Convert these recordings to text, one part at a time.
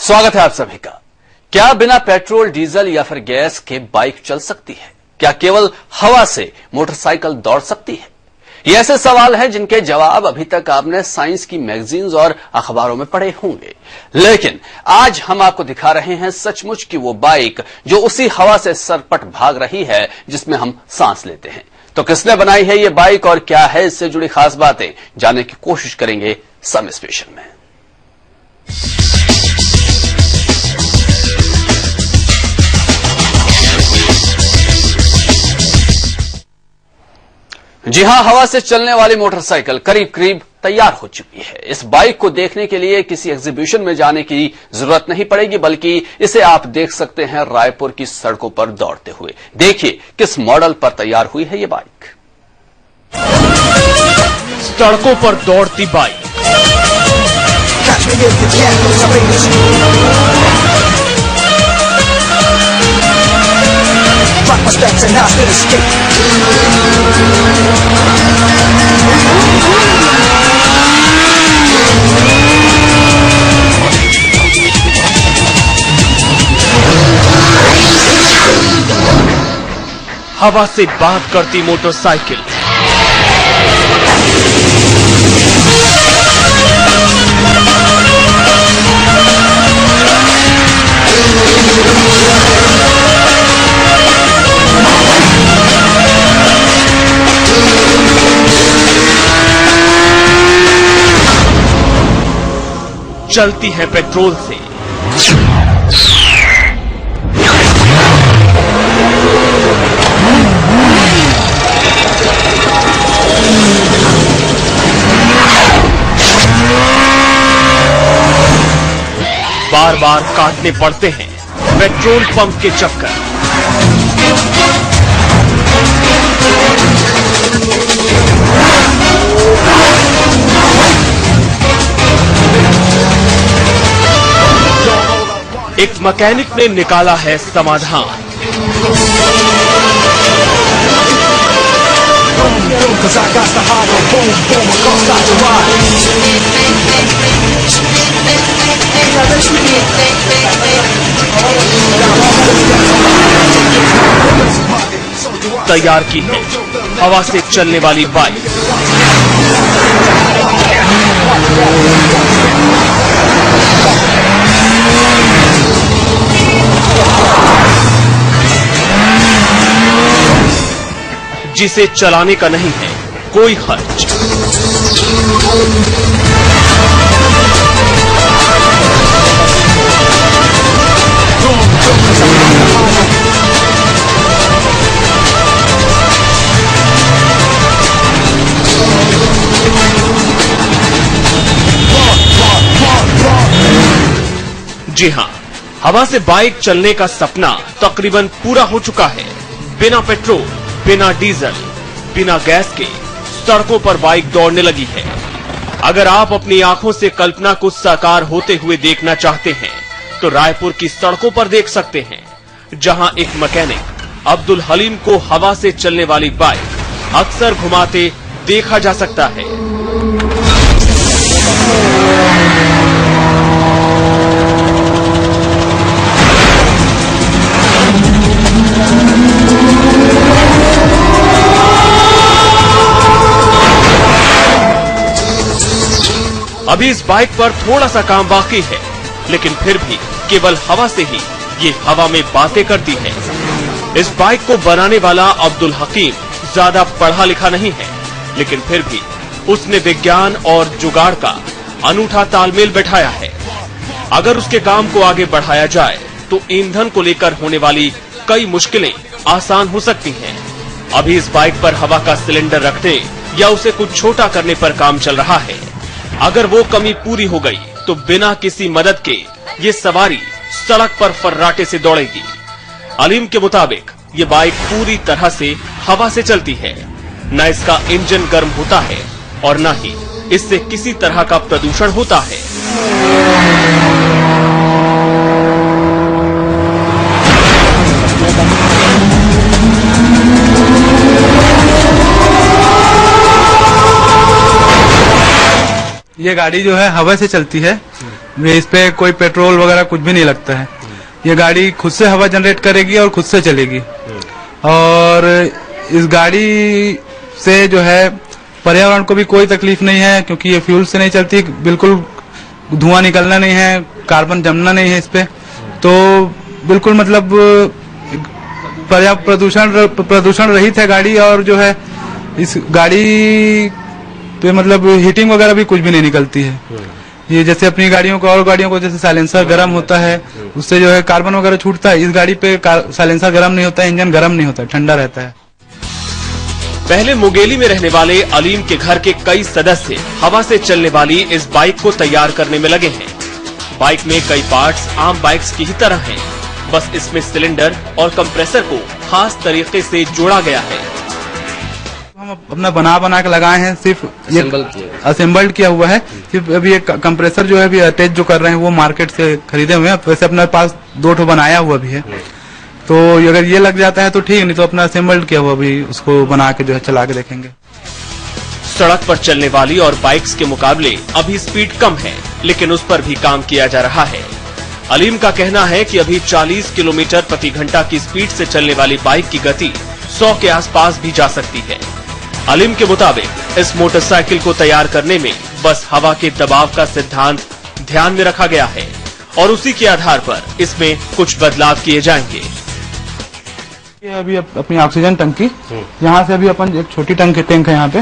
स्वागत है आप सभी का। क्या बिना पेट्रोल, डीजल या फिर गैस के बाइक चल सकती है? क्या केवल हवा से मोटरसाइकिल दौड़ सकती है? ये ऐसे सवाल हैं जिनके जवाब अभी तक आपने साइंस की मैगजीन्स और अखबारों में पढ़े होंगे, लेकिन आज हम आपको दिखा रहे हैं सचमुच की वो बाइक जो उसी हवा से सरपट भाग रही है जिसमें हम सांस लेते हैं। तो किसने बनाई है ये बाइक और क्या है इससे जुड़ी खास बातें, जानने की कोशिश करेंगे सम स्पेशल में। जी हां, हवा से चलने वाली मोटरसाइकिल करीब करीब तैयार हो चुकी है। इस बाइक को देखने के लिए किसी एग्जीबिशन में जाने की जरूरत नहीं पड़ेगी, बल्कि इसे आप देख सकते हैं रायपुर की सड़कों पर दौड़ते हुए। देखिए किस मॉडल पर तैयार हुई है ये बाइक। सड़कों पर दौड़ती बाइक, हवा से बात करती मोटरसाइकिल, चलती है पेट्रोल से। बार बार काटने पड़ते हैं पेट्रोल पंप के चक्कर। एक मैकेनिक ने निकाला है समाधान। तैयार की है हवा से चलने वाली बाइक। जिसे चलाने का नहीं है कोई खर्च। जी हां, हवा से बाइक चलने का सपना तकरीबन पूरा हो चुका है। बिना पेट्रोल, बिना डीजल, बिना गैस के सड़कों पर बाइक दौड़ने लगी है। अगर आप अपनी आंखों से कल्पना को साकार होते हुए देखना चाहते हैं तो रायपुर की सड़कों पर देख सकते हैं, जहां एक मैकेनिक अब्दुल हलीम को हवा से चलने वाली बाइक अक्सर घुमाते देखा जा सकता है। अभी इस बाइक पर थोड़ा सा काम बाकी है, लेकिन फिर भी केवल हवा से ही ये हवा में बातें करती है। इस बाइक को बनाने वाला अब्दुल हकीम ज्यादा पढ़ा लिखा नहीं है, लेकिन फिर भी उसने विज्ञान और जुगाड़ का अनूठा तालमेल बैठाया है। अगर उसके काम को आगे बढ़ाया जाए तो ईंधन को लेकर होने वाली कई मुश्किलें आसान हो सकती हैं। अभी इस बाइक पर हवा का सिलेंडर रखने या उसे कुछ छोटा करने पर काम चल रहा है। अगर वो कमी पूरी हो गई तो बिना किसी मदद के ये सवारी सड़क पर फर्राटे से दौड़ेगी। अलीम के मुताबिक ये बाइक पूरी तरह से हवा से चलती है। न इसका इंजन गर्म होता है और न ही इससे किसी तरह का प्रदूषण होता है। ये गाड़ी जो है हवा से चलती है। इस पे कोई पेट्रोल वगैरह कुछ भी नहीं लगता है। ये गाड़ी खुद से हवा जनरेट करेगी और खुद से चलेगी। और इस गाड़ी से जो है पर्यावरण को भी कोई तकलीफ नहीं है, क्योंकि ये फ्यूल से नहीं चलती, बिल्कुल धुआं निकलना नहीं है, कार्बन जमना नहीं है इस पे। तो बिल्कुल मतलब पर्याप्त प्रदूषण रहित है गाड़ी। और जो है इस गाड़ी पे मतलब हीटिंग वगैरह भी कुछ भी नहीं निकलती है। ये जैसे अपनी गाड़ियों को, और गाड़ियों को जैसे साइलेंसर गर्म होता है, उससे जो है कार्बन वगैरह छूटता है, इस गाड़ी पे साइलेंसर गर्म नहीं होता है, इंजन गर्म नहीं होता है, ठंडा रहता है। पहले मुंगेली में रहने वाले अलीम के घर के कई सदस्य हवा से चलने वाली इस बाइक को तैयार करने में लगे हैं। बाइक में कई पार्ट्स आम बाइक्स की ही तरह हैं, बस इसमें सिलेंडर और कंप्रेसर को खास तरीके से जोड़ा गया है। हम अपना बना के लगाए हैं, सिर्फ ये असेंबल्ड किया हुआ है। सिर्फ अभी एक कंप्रेसर जो है अभी अटैच जो कर रहे हैं वो मार्केट से खरीदे हुए हैं। वैसे अपने पास 2 ठो बनाया हुआ भी है, तो अगर ये लग जाता है तो ठीक, नहीं तो अपना असेंबल्ड किया हुआ भी उसको बना के जो है चला के देखेंगे। सड़क पर चलने वाली और बाइक्स के मुकाबले अभी स्पीड कम है, लेकिन उस पर भी काम किया जा रहा है। अलीम का कहना है कि अभी 40 किलोमीटर प्रति घंटा की स्पीड से चलने वाली बाइक की गति 100 के आसपास भी जा सकती है। अलीम के मुताबिक इस मोटरसाइकिल को तैयार करने में बस हवा के दबाव का सिद्धांत ध्यान में रखा गया है और उसी के आधार पर इसमें कुछ बदलाव किए जाएंगे। ये अभी अपनी ऑक्सीजन टंकी, यहाँ से अभी अपन एक छोटी टैंक है यहाँ पे,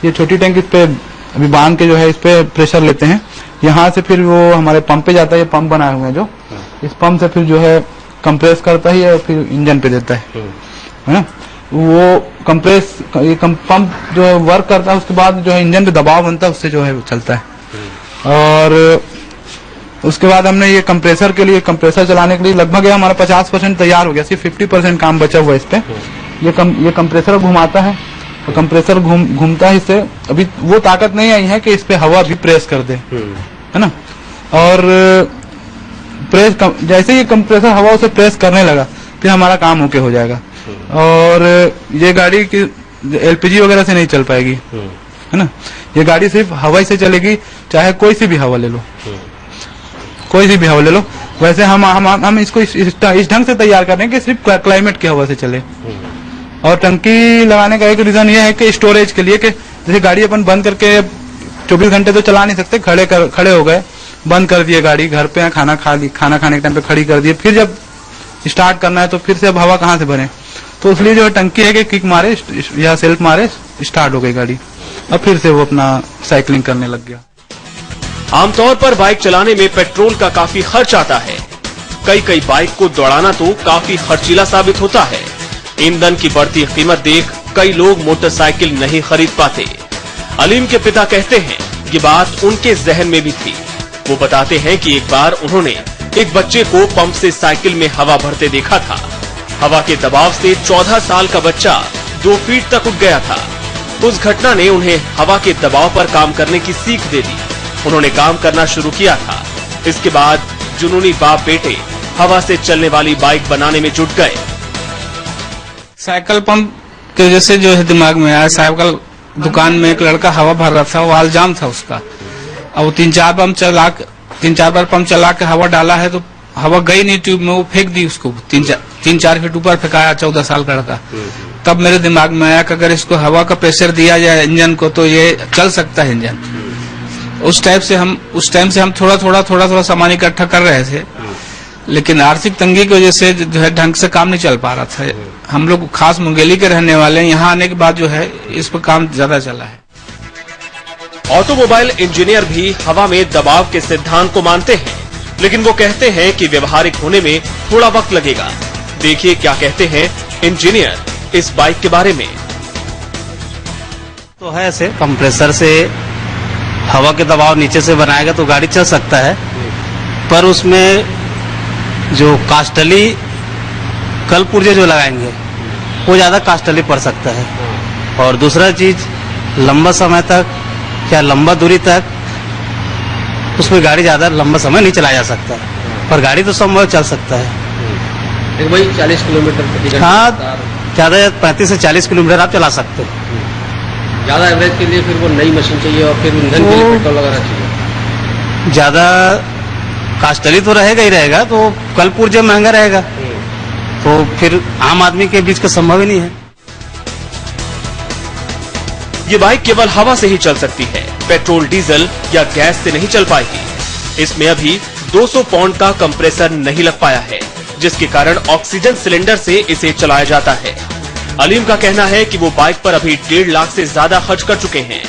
ये छोटी टैंक इस पे अभी बांध के जो है इस पे प्रेशर लेते हैं। यहाँ से फिर वो हमारे पंप पे जाता है, ये पंप बनाए हुए हैं जो, इस पंप से फिर जो है कंप्रेस करता है और फिर इंजन पे देता है ना। वो कंप्रेस पंप जो है वर्क करता है, उसके बाद जो है इंजन पे दबाव बनता है, उससे जो है चलता है। और उसके बाद हमने ये कंप्रेसर के लिए, कंप्रेसर चलाने के लिए लगभग हमारा 50% तैयार हो गया, सिर्फ 50% काम बचा हुआ है इस पे। ये कंप्रेसर घुमाता है, तो कंप्रेसर घूमता है, इससे अभी वो ताकत नहीं आई है कि इस पे हवा भी प्रेस कर दे, है ना। और जैसे ये कंप्रेसर हवा उसे प्रेस करने लगा, फिर हमारा काम ओके हो जाएगा। और ये गाड़ी की एलपीजी वगैरह से नहीं चल पाएगी, है ना। ये गाड़ी सिर्फ हवा से चलेगी, चाहे कोई सी भी हवा ले लो, कोई सी भी हवा ले लो। वैसे हम इसको इस ढंग से तैयार कर रहे हैं कि सिर्फ क्लाइमेट की हवा से चले। और टंकी लगाने का एक रीजन ये है कि स्टोरेज के लिए, कि जैसे गाड़ी अपन बंद करके 24 घंटे तो चला नहीं सकते, खड़े हो गए, बंद कर दिए गाड़ी, घर पे खाना खाने के टाइम पे खड़ी कर दिए, फिर जब स्टार्ट करना है तो फिर से अब हवा कहाँ से भरे। तो इसलिए जो टंकी है कि किक मारे या सेल्फ मारे, स्टार्ट हो गई गाड़ी, अब फिर से वो अपना साइकिलिंग करने लग गया। आमतौर पर बाइक चलाने में पेट्रोल का काफी खर्च आता है। कई बाइक को दौड़ाना तो काफी खर्चीला साबित होता है। ईंधन की बढ़ती कीमत देख कई लोग मोटरसाइकिल नहीं खरीद पाते। अलीम के पिता कहते हैं ये बात उनके जहन में भी थी। वो बताते हैं कि एक बार उन्होंने एक बच्चे को पंप से साइकिल में हवा भरते देखा था। हवा के दबाव से 14 साल का बच्चा 2 फीट तक उठ गया था। उस घटना ने उन्हें हवा के दबाव पर काम करने की सीख दे दी। उन्होंने काम करना शुरू किया था। इसके बाद जुनूनी बाप बेटे हवा से चलने वाली बाइक बनाने में जुट गए। साइकिल पंप की वजह से जो है दिमाग में आया, साइकिल दुकान में एक लड़का हवा भर रहा था, वाल जाम था उसका। अब वो 3-4 बार पंप चला के हवा डाला है तो हवा गई नहीं ट्यूब में, वो फेंक दी उसको 3-4 फीट ऊपर फेंकाया 14 साल का लड़का। तब मेरे दिमाग में आया कि अगर इसको हवा का प्रेशर दिया जाए इंजन को तो ये चल सकता है इंजन। उस टाइम से हम थोड़ा सामान इकट्ठा कर रहे थे, लेकिन आर्थिक तंगी की वजह से जो है ढंग से काम नहीं चल पा रहा था। हम लोग खास मुंगेली के रहने वाले हैं, यहाँ आने के बाद जो है इस पर काम ज्यादा चला है। ऑटोमोबाइल इंजीनियर भी हवा में दबाव के सिद्धांत को मानते हैं, लेकिन वो कहते हैं कि व्यवहारिक होने में थोड़ा वक्त लगेगा। देखिए क्या कहते हैं इंजीनियर इस बाइक के बारे में। तो है ऐसे कंप्रेसर से हवा के दबाव नीचे से बनाएगा तो गाड़ी चल सकता है, पर उसमें जो कास्टली कल पुर्जे जो लगाएंगे वो ज्यादा कास्टली पड़ सकता है। और दूसरा चीज, लंबा समय तक या लंबा दूरी तक उसमें गाड़ी ज्यादा लंबा समय नहीं चलाया जा सकता, पर गाड़ी तो संभव चल सकता है। वही 40 किलोमीटर प्रति घंटा। हाँ, ज्यादा 35 से 40 किलोमीटर आप चला सकते हो। ज्यादा एवरेज के लिए फिर वो नई मशीन चाहिए और फिर ईंधन के लिए पेट्रोल वगैरह चाहिए। ज्यादा कास्टली तो रहेगा ही रहेगा, तो कल पुर्जे महंगा रहेगा, तो फिर आम आदमी के बीच का संभव ही नहीं है। ये बाइक केवल हवा से ही चल सकती है, पेट्रोल, डीजल या गैस से नहीं चल पाएगी। इसमें अभी 200 पाउंड का कंप्रेसर नहीं लग पाया है, जिसके कारण ऑक्सीजन सिलेंडर से इसे चलाया जाता है। अलीम का कहना है कि वो बाइक पर अभी 1.5 लाख से ज्यादा खर्च कर चुके हैं।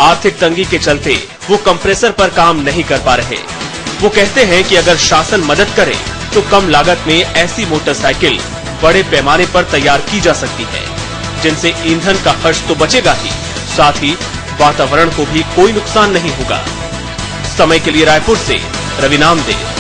आर्थिक तंगी के चलते वो कंप्रेसर पर काम नहीं कर पा रहे। वो कहते हैं कि अगर शासन मदद करे तो कम लागत में ऐसी मोटरसाइकिल बड़े पैमाने पर तैयार की जा सकती है, जिनसे ईंधन का खर्च तो बचेगा ही, साथ ही वातावरण को भी कोई नुकसान नहीं होगा। समय के लिए रायपुर से रवि नामदेव।